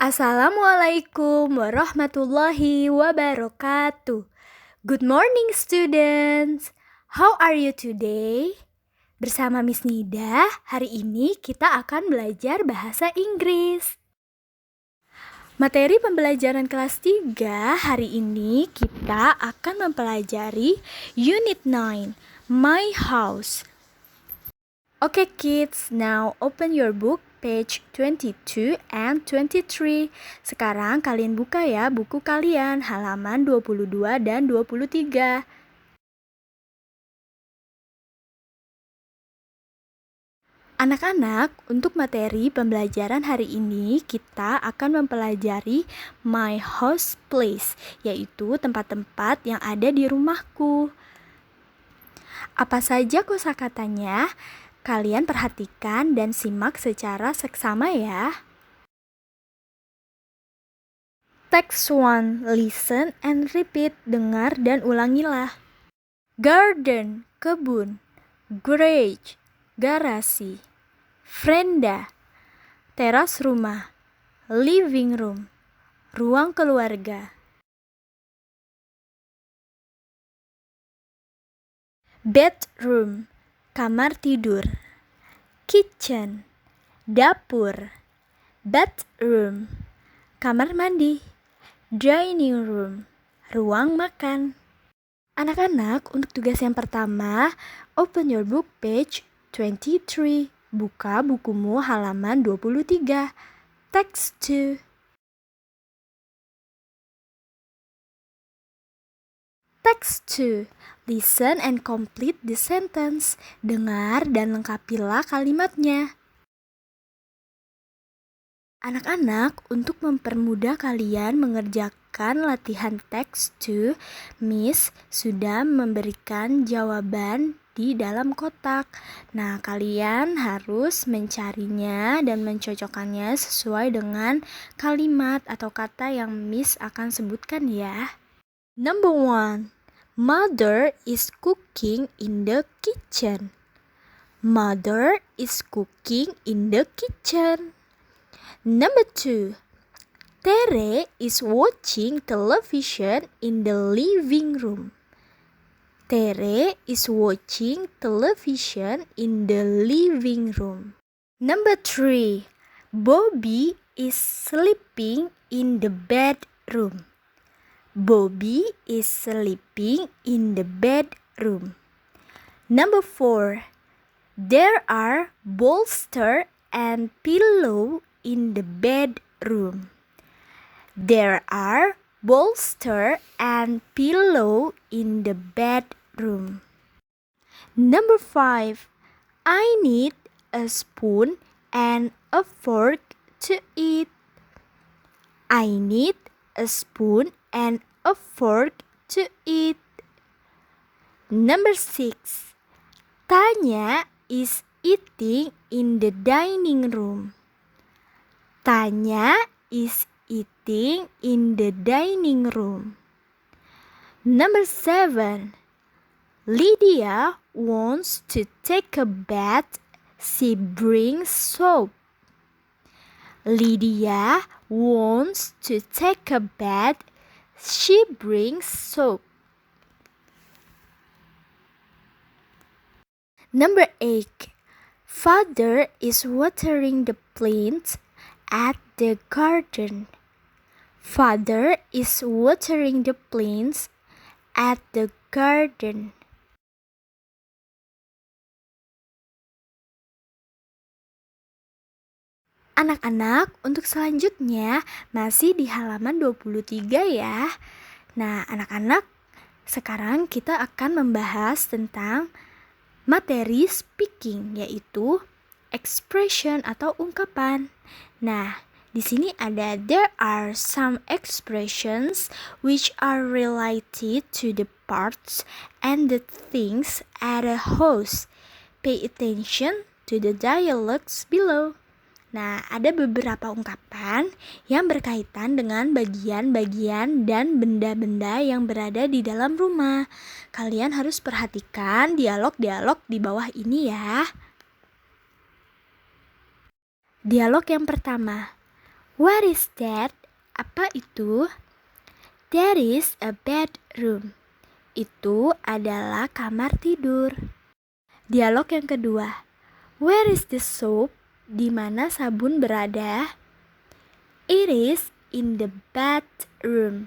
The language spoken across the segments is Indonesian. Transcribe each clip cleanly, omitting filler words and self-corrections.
Assalamualaikum warahmatullahi wabarakatuh. Good morning students. How are you today? Bersama Miss Nida, hari ini kita akan belajar bahasa Inggris. Materi pembelajaran kelas 3 hari ini kita akan mempelajari Unit 9, My House. Okay kids, now open your book page 22 and 23. Sekarang kalian buka ya buku kalian halaman 22 dan 23. Anak-anak, untuk materi pembelajaran hari ini kita akan mempelajari my house place, yaitu tempat-tempat yang ada di rumahku. Apa saja kosakatanya? Kalian perhatikan dan simak secara seksama ya. Text 1, listen and repeat. Dengar dan ulangilah. Garden, kebun. Garage, garasi. Veranda, teras rumah. Living room, ruang keluarga. Bedroom, kamar tidur. Kitchen, dapur. Bathroom, kamar mandi. Dining room, ruang makan. Anak-anak, untuk tugas yang pertama, open your book page 23. Buka bukumu halaman 23. Text 2. Text 2. Listen and complete the sentence. Dengar dan lengkapilah kalimatnya. Anak-anak, untuk mempermudah kalian mengerjakan latihan text 2, Miss sudah memberikan jawaban di dalam kotak. Nah, kalian harus mencarinya dan mencocokkannya sesuai dengan kalimat atau kata yang Miss akan sebutkan ya. Number 1. Mother is cooking in the kitchen. Mother is cooking in the kitchen. Number 2. Tere is watching television in the living room. Tere is watching television in the living room. Number 3. Bobby is sleeping in the bedroom. Bobby is sleeping in the bedroom. Number 4. There are bolster and pillow in the bedroom. There are bolster and pillow in the bedroom. Number 5. I need a spoon and a fork to eat. I need a spoon and a fork to eat. Number 6. Tanya is eating in the dining room. Tanya is eating in the dining room. Number 7. Lydia wants to take a bath. She brings soap. Lydia wants to take a bath. She brings soap. Number 8. Father is watering the plants at the garden. Father is watering the plants at the garden. Anak-anak, untuk selanjutnya masih di halaman 23 ya. Nah, anak-anak, sekarang kita akan membahas tentang materi speaking, yaitu expression atau ungkapan. Nah, di sini ada there are some expressions which are related to the parts and the things at a house. Pay attention to the dialogues below. Nah, ada beberapa ungkapan yang berkaitan dengan bagian-bagian dan benda-benda yang berada di dalam rumah. Kalian harus perhatikan dialog-dialog di bawah ini ya. Dialog yang pertama. What is that? Apa itu? There is a bedroom. Itu adalah kamar tidur. Dialog yang kedua. Where is the soap? Di mana sabun berada? It is in the bathroom.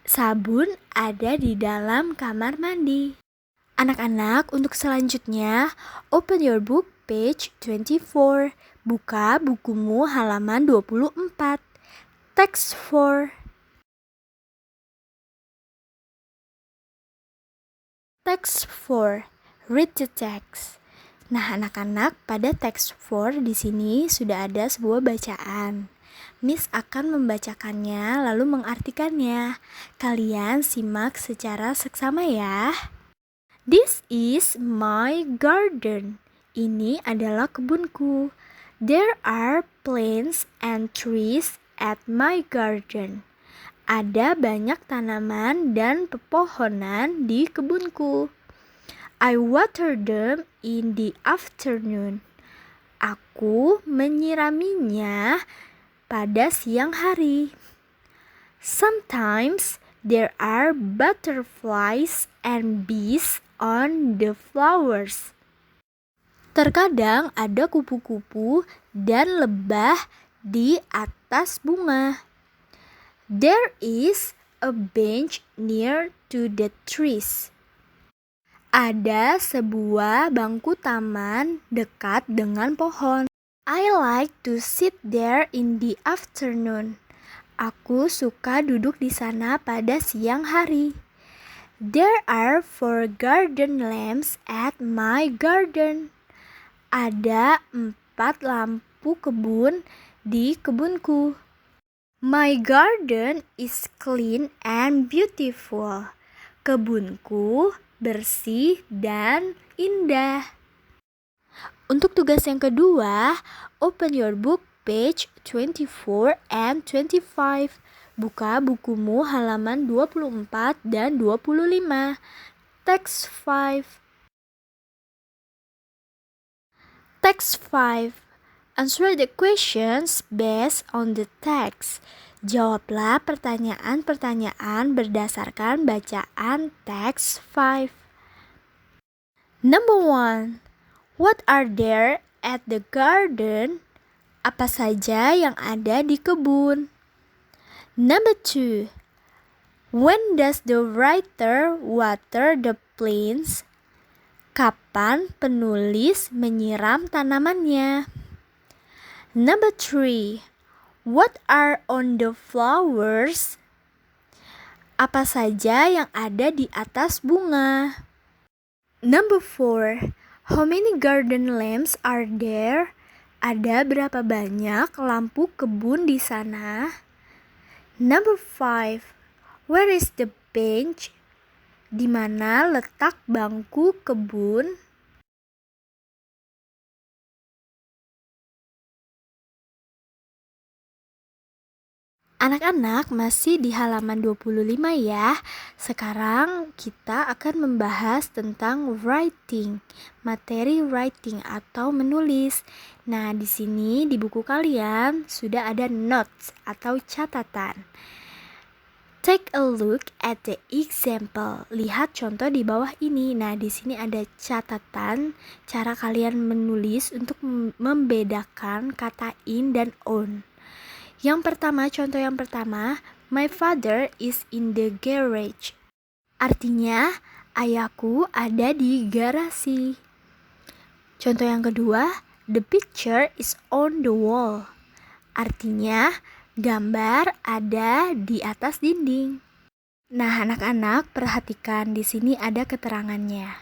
Sabun ada di dalam kamar mandi. Anak-anak, untuk selanjutnya, open your book page 24. Buka bukumu halaman 24. Text 4. Text 4. Read the text. Nah, anak-anak, pada text 4 di sini sudah ada sebuah bacaan. Miss akan membacakannya lalu mengartikannya. Kalian simak secara seksama ya. This is my garden. Ini adalah kebunku. There are plants and trees at my garden. Ada banyak tanaman dan pepohonan di kebunku. I water them in the afternoon. Aku menyiraminya pada siang hari. Sometimes there are butterflies and bees on the flowers. Terkadang ada kupu-kupu dan lebah di atas bunga. There is a bench near to the trees. Ada sebuah bangku taman dekat dengan pohon. I like to sit there in the afternoon. Aku suka duduk di sana pada siang hari. There are 4 garden lamps at my garden. Ada 4 lampu kebun di kebunku. My garden is clean and beautiful. Kebunku bersih dan indah. Untuk tugas yang kedua, open your book page 24 and 25. Buka bukumu halaman 24 dan 25. Text 5. Text 5. Answer the questions based on the text. Jawablah pertanyaan-pertanyaan berdasarkan bacaan teks 5. Number 1. What are there at the garden? Apa saja yang ada di kebun? Number 2. When does the writer water the plants? Kapan penulis menyiram tanamannya? Number 3. What are on the flowers? Apa saja yang ada di atas bunga? Number 4. How many garden lamps are there? Ada berapa banyak lampu kebun di sana? Number 5. Where is the bench? Di mana letak bangku kebun? Anak-anak masih di halaman 25 ya. Sekarang kita akan membahas tentang writing, materi writing atau menulis. Nah, di sini di buku kalian sudah ada notes atau catatan. Take a look at the example. Lihat contoh di bawah ini. Nah, di sini ada catatan cara kalian menulis untuk membedakan kata in dan on. Contoh yang pertama, my father is in the garage. Artinya, ayahku ada di garasi. Contoh yang kedua, the picture is on the wall. Artinya, gambar ada di atas dinding. Nah, anak-anak, perhatikan di sini ada keterangannya.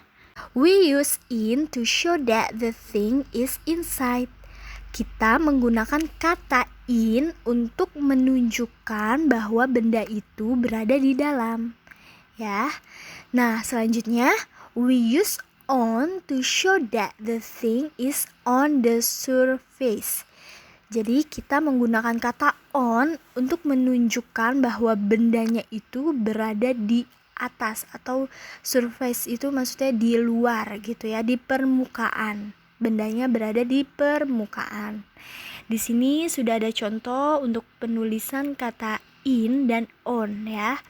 We use in to show that the thing is inside. Kita menggunakan kata in untuk menunjukkan bahwa benda itu berada di dalam. Ya. Nah, selanjutnya we use on to show that the thing is on the surface. Jadi kita menggunakan kata on untuk menunjukkan bahwa bendanya itu berada di atas, atau surface itu maksudnya di luar gitu ya, di permukaan. Bendanya berada di permukaan. Di sini sudah ada contoh untuk penulisan kata in dan on ya.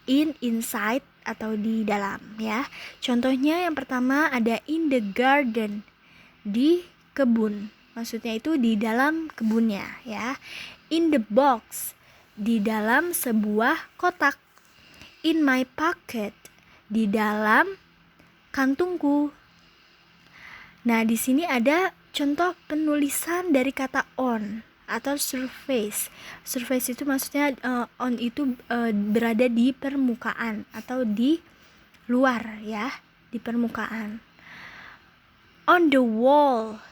In, inside atau di dalam ya. Contohnya yang pertama ada in the garden, di kebun. Maksudnya itu di dalam kebunnya ya. In the box, di dalam sebuah kotak. In my pocket, di dalam kantungku. Nah, di sini ada contoh penulisan dari kata on atau surface. Surface itu maksudnya on itu berada di permukaan atau di luar ya, di permukaan. On the wall,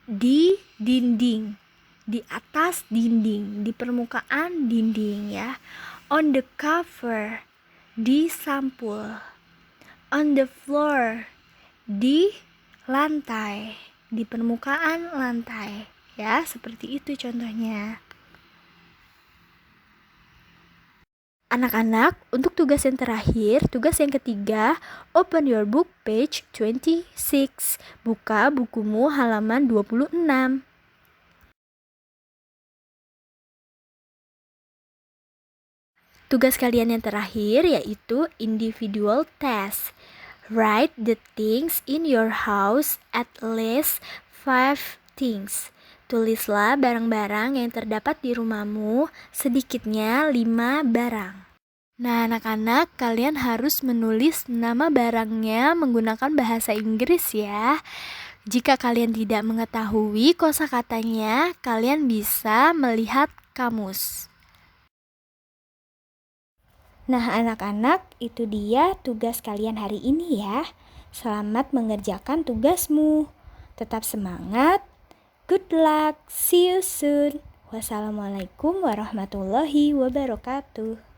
di dinding, di atas dinding, di permukaan dinding ya. On the cover, di sampul. On the floor, di lantai, di permukaan lantai ya, seperti itu contohnya. Anak-anak, untuk tugas yang terakhir, tugas yang ketiga, open your book page 26. Buka bukumu halaman 26. Tugas kalian yang terakhir yaitu individual test. Write the things in your house, at least 5 things. Tulislah barang-barang yang terdapat di rumahmu, sedikitnya 5 barang. Nah, anak-anak, kalian harus menulis nama barangnya menggunakan bahasa Inggris ya. Jika kalian tidak mengetahui kosakatanya, kalian bisa melihat kamus. Nah, anak-anak, itu dia tugas kalian hari ini ya. Selamat mengerjakan tugasmu. Tetap semangat. Good luck. See you soon. Wassalamualaikum warahmatullahi wabarakatuh.